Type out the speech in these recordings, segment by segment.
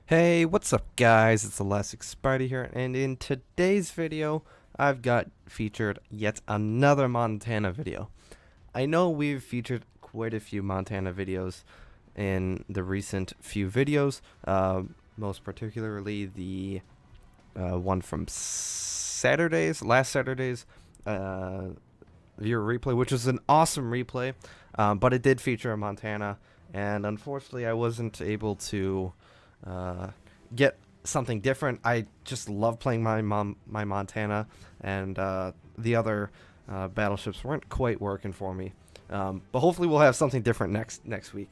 Hey, what's up guys? It's ElasticSpyder here, and in today's video, I've got featured yet another Montana video. I know we've featured quite a few Montana videos in the recent few videos, most particularly the one from last Saturday's viewer replay, which was an awesome replay, but it did feature a Montana, and unfortunately I wasn't able to get something different. I just love playing my Montana, and the other battleships weren't quite working for me. But hopefully we'll have something different next week.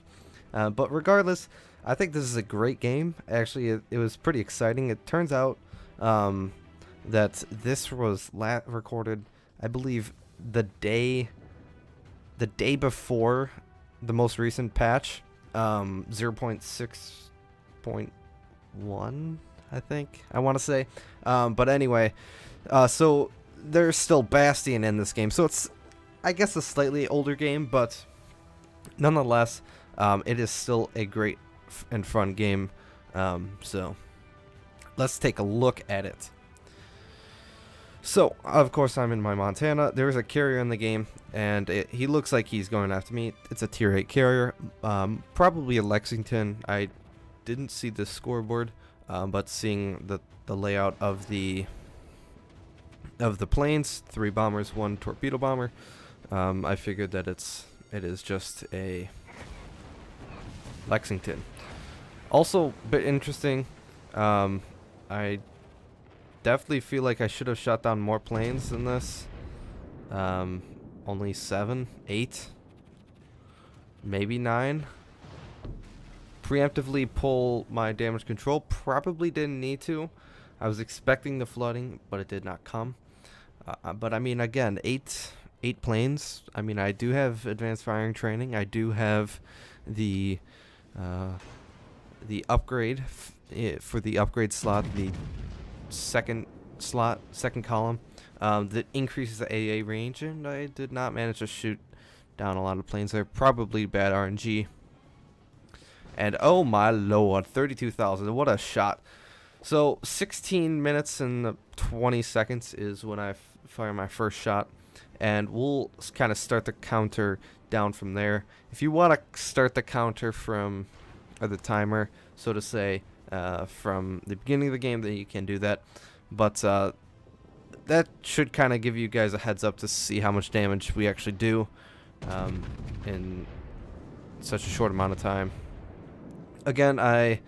But regardless, I think this is a great game. Actually, it was pretty exciting. It turns out that this was recorded, I believe, the day before the most recent patch, 0.6.1, I think I want to say. But anyway, so there's still Bastion in this game, so it's, I guess, a slightly older game, but nonetheless, it is still a great and fun game. So let's take a look at it. So, of course, I'm in my Montana. There's a carrier in the game, and he looks like he's going after me. It's a tier 8 carrier, probably a Lexington. I didn't see the scoreboard, but seeing the layout of the planes, 3 bombers, 1 torpedo bomber, I figured that it is just a Lexington. Also, a bit interesting, I definitely feel like I should have shot down more planes than this. Only 7, 8, maybe 9. Preemptively pull my damage control. Probably didn't need to. I was expecting the flooding, but it did not come. But I mean, again, 8 planes. I mean, I do have advanced firing training. I do have the upgrade for the upgrade slot, the second column, that increases the AA range, and I did not manage to shoot down a lot of planes there. Probably bad RNG. And oh my lord, 32,000, what a shot. So 16 minutes and 20 seconds is when I fire my first shot, and we'll kind of start the counter down from there. If you want to start the counter from, or the timer, so to say, from the beginning of the game, then you can do that. But that should kind of give you guys a heads up to see how much damage we actually do in such a short amount of time. Again, I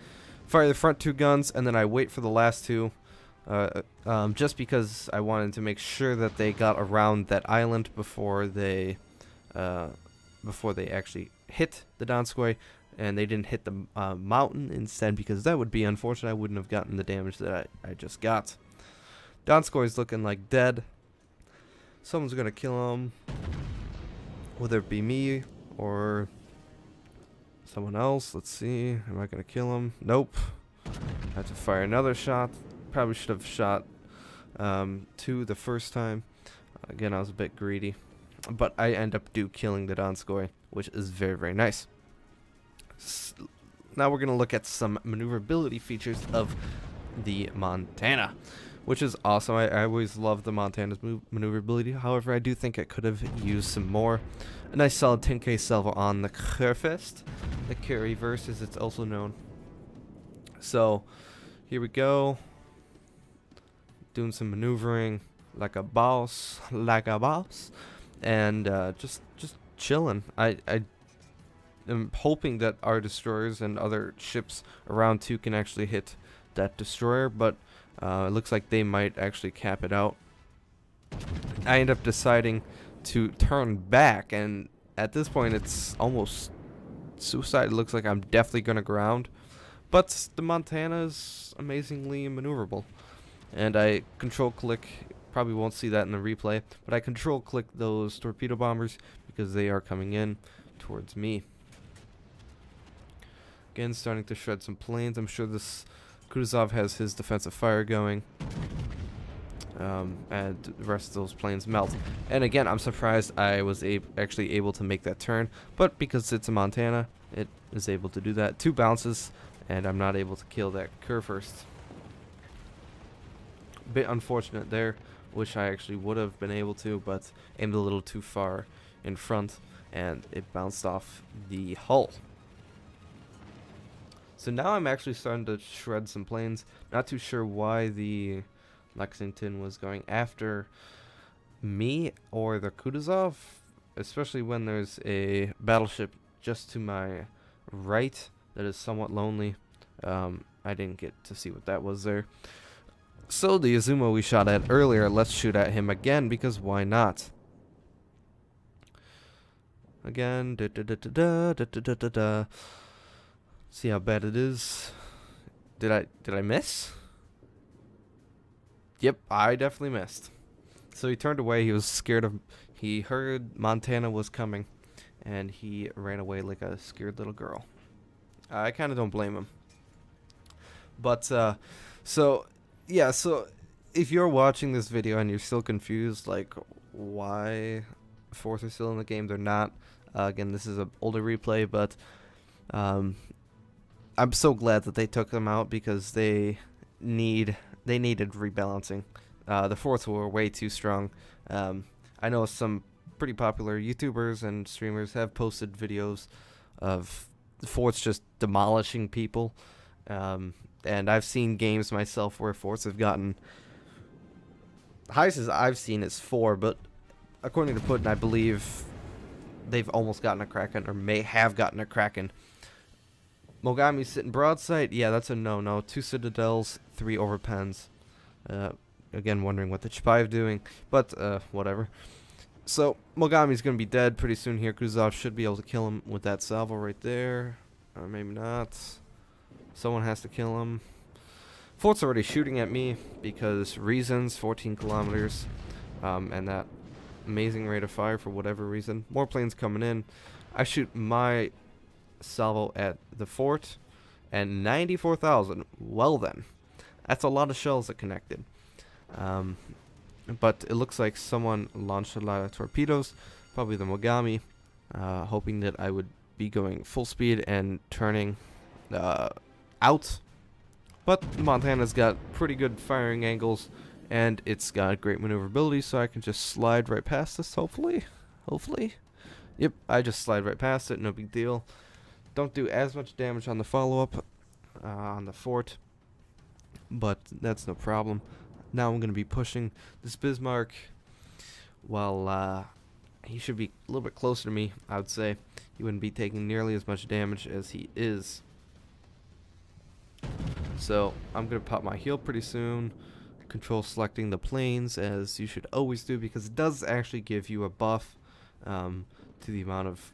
fire the front 2 guns, and then I wait for the last 2, just because I wanted to make sure that they got around that island before they actually hit the Donskoy, and they didn't hit the mountain instead, because that would be unfortunate. I wouldn't have gotten the damage that I just got. Donskoy's looking like dead. Someone's gonna kill him, whether it be me or someone else. Let's see. Am I gonna kill him? Nope. I have to fire another shot. Probably should have shot 2 the first time. Again, I was a bit greedy, but I end up killing the Donskoy, which is very, very nice. Now we're gonna look at some maneuverability features of the Montana, which is awesome. I always love the Montana's maneuverability. However, I do think it could have used some more. A nice solid 10k salvo on the Kerfest, the carry verse as it's also known. So here we go, doing some maneuvering like a boss, and just chilling. I am hoping that our destroyers and other ships around too can actually hit that destroyer, but it looks like they might actually cap it out. I end up deciding to turn back, and at this point it's almost suicide. It looks like I'm definitely gonna ground, but the Montana is amazingly maneuverable, and I control click. Probably won't see that in the replay, but I control click those torpedo bombers because they are coming in towards me. Again, starting to shred some planes. I'm sure this Kutuzov has his defensive fire going, and the rest of those planes melt. And again, I'm surprised I was actually able to make that turn, but because it's a Montana, it is able to do that. 2 bounces, and I'm not able to kill that cur first. Bit unfortunate there. Wish I actually would have been able to, but aimed a little too far in front, and it bounced off the hull. So now I'm actually starting to shred some planes. Not too sure why the Lexington was going after me or the Kutuzov, especially when there's a battleship just to my right that is somewhat lonely. I didn't get to see what that was there. So the Izumo we shot at earlier, let's shoot at him again, because why not? Again, see how bad it is. Did I miss? Yep, I definitely missed. So he turned away. He was scared of. He heard Montana was coming, and he ran away like a scared little girl. I kind of don't blame him. But so yeah, so if you're watching this video and you're still confused, like why forts are still in the game, they're not. Again, this is an older replay, but I'm so glad that they took them out, because they needed rebalancing. The forts were way too strong. I know some pretty popular YouTubers and streamers have posted videos of the forts just demolishing people. And I've seen games myself where forts have gotten, the highest as I've seen is 4, but according to Putin, I believe they've almost gotten a Kraken, or may have gotten a Kraken. Mogami sitting broadside, yeah, that's a no-no. 2 citadels, 3 overpens. Again, wondering what the Chipaiv doing, but whatever. So Mogami's gonna be dead pretty soon here. Kutuzov should be able to kill him with that salvo right there, or maybe not. Someone has to kill him. Fort's already shooting at me because reasons, 14 kilometers, and that amazing rate of fire for whatever reason. More planes coming in. I shoot my salvo at the fort, and 94,000. Well then, that's a lot of shells that connected. But it looks like someone launched a lot of torpedoes, probably the Mogami, hoping that I would be going full speed and turning out. But the Montana's got pretty good firing angles, and it's got great maneuverability, so I can just slide right past this, hopefully. Yep, I just slide right past it, no big deal. Don't do as much damage on the follow-up on the fort, but that's no problem. Now I'm going to be pushing this Bismarck. Well, he should be a little bit closer to me, I would say. He wouldn't be taking nearly as much damage as he is. So I'm going to pop my heal pretty soon. Control selecting the planes, as you should always do, because it does actually give you a buff to the amount of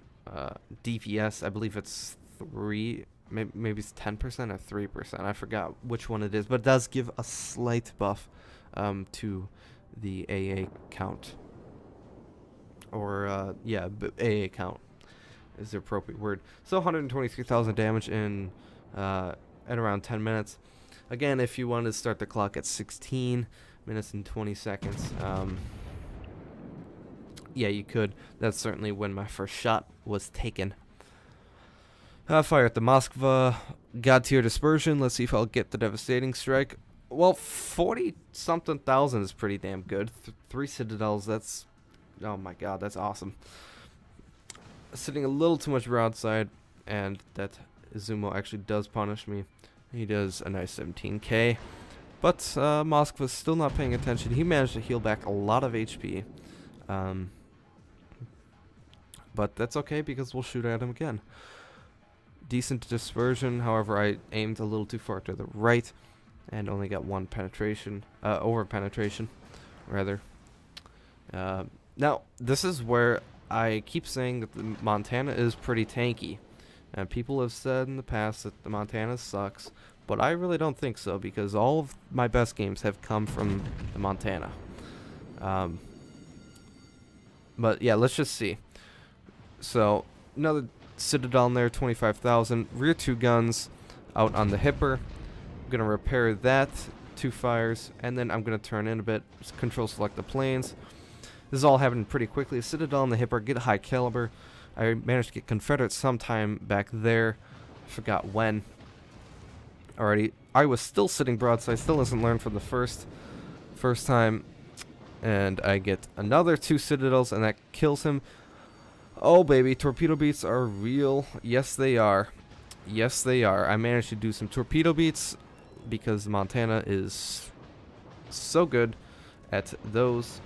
DPS. I believe it's 3, maybe it's 10% or 3%. I forgot which one it is, but it does give a slight buff to the AA count. Or, yeah, AA count is the appropriate word. So 123,000 damage in at around 10 minutes. Again, if you wanted to start the clock at 16 minutes and 20 seconds, yeah, you could. That's certainly when my first shot was taken. Fire at the Moskva. God tier dispersion. Let's see if I'll get the devastating strike. Well, 40-something thousand is pretty damn good. 3 citadels, that's... Oh my god, that's awesome. Sitting a little too much broadside, and that Izumo actually does punish me. He does a nice 17k. But Moskva's still not paying attention. He managed to heal back a lot of HP. But that's okay, because we'll shoot at him again. Decent dispersion, however, I aimed a little too far to the right and only got 1 penetration, over penetration, rather. Now, this is where I keep saying that the Montana is pretty tanky. And people have said in the past that the Montana sucks, but I really don't think so, because all of my best games have come from the Montana. But yeah, let's just see. So, another citadel in there, 25,000. Rear 2 guns out on the Hipper. I'm going to repair that, 2 fires, and then I'm going to turn in a bit, just control select the planes. This is all happening pretty quickly. Citadel on the Hipper, get high caliber. I managed to get Confederates sometime back there. I forgot when. Alrighty, I was still sitting broadside, still doesn't learn from the first time, and I get another 2 citadels, and that kills him. Oh baby, torpedo beats are real. Yes they are. Yes they are. I managed to do some torpedo beats because Montana is so good at those.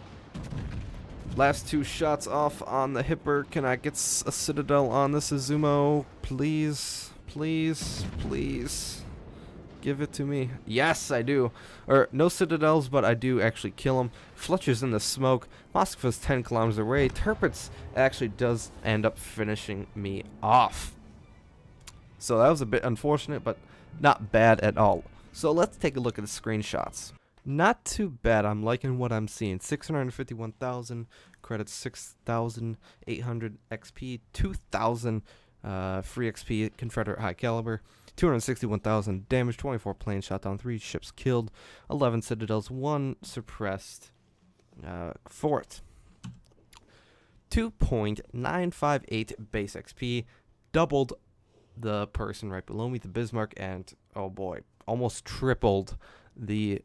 Last 2 shots off on the Hipper. Can I get a citadel on the Suzumo? Please, please, please. Give it to me. Yes, I do. Or, no citadels, but I do actually kill him. Fletcher's in the smoke. Moskva's 10 kilometers away. Tirpitz actually does end up finishing me off. So that was a bit unfortunate, but not bad at all. So let's take a look at the screenshots. Not too bad. I'm liking what I'm seeing. 651,000 credits, 6,800 XP, 2,000 free XP, Confederate high caliber, 261,000 damage, 24 planes shot down, 3 ships killed, 11 citadels, 1 suppressed fort. 2.958 base XP, doubled the person right below me, the Bismarck, and oh boy, almost tripled the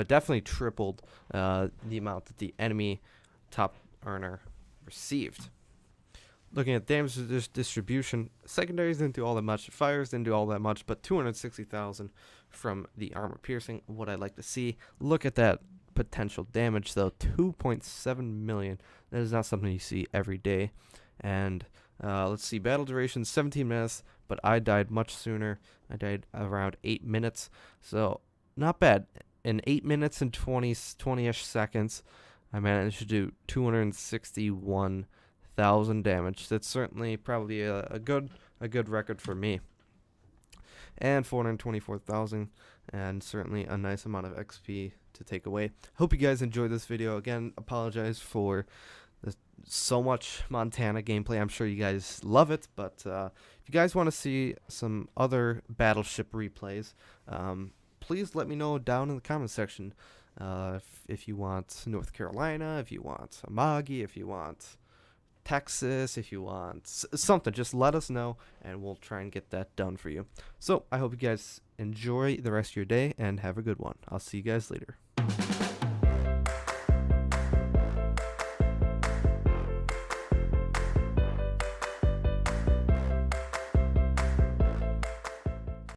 definitely tripled the amount that the enemy top earner received. Looking at damage distribution, secondaries didn't do all that much, fires didn't do all that much, but 260,000 from the armor piercing, what I'd like to see. Look at that potential damage though, 2.7 million. That is not something you see every day. And let's see, battle duration 17 minutes, but I died much sooner. I died around 8 minutes, so not bad. In 8 minutes and 20-ish seconds, I managed to do 261,000 damage. That's certainly probably a good record for me. And 424,000, and certainly a nice amount of XP to take away. Hope you guys enjoyed this video. Again, apologize for so much Montana gameplay. I'm sure you guys love it, but if you guys want to see some other battleship replays, please let me know down in the comment section. If you want North Carolina, if you want Amagi, if you want Texas, if you want something, just let us know and we'll try and get that done for you. So I hope you guys enjoy the rest of your day and have a good one. I'll see you guys later.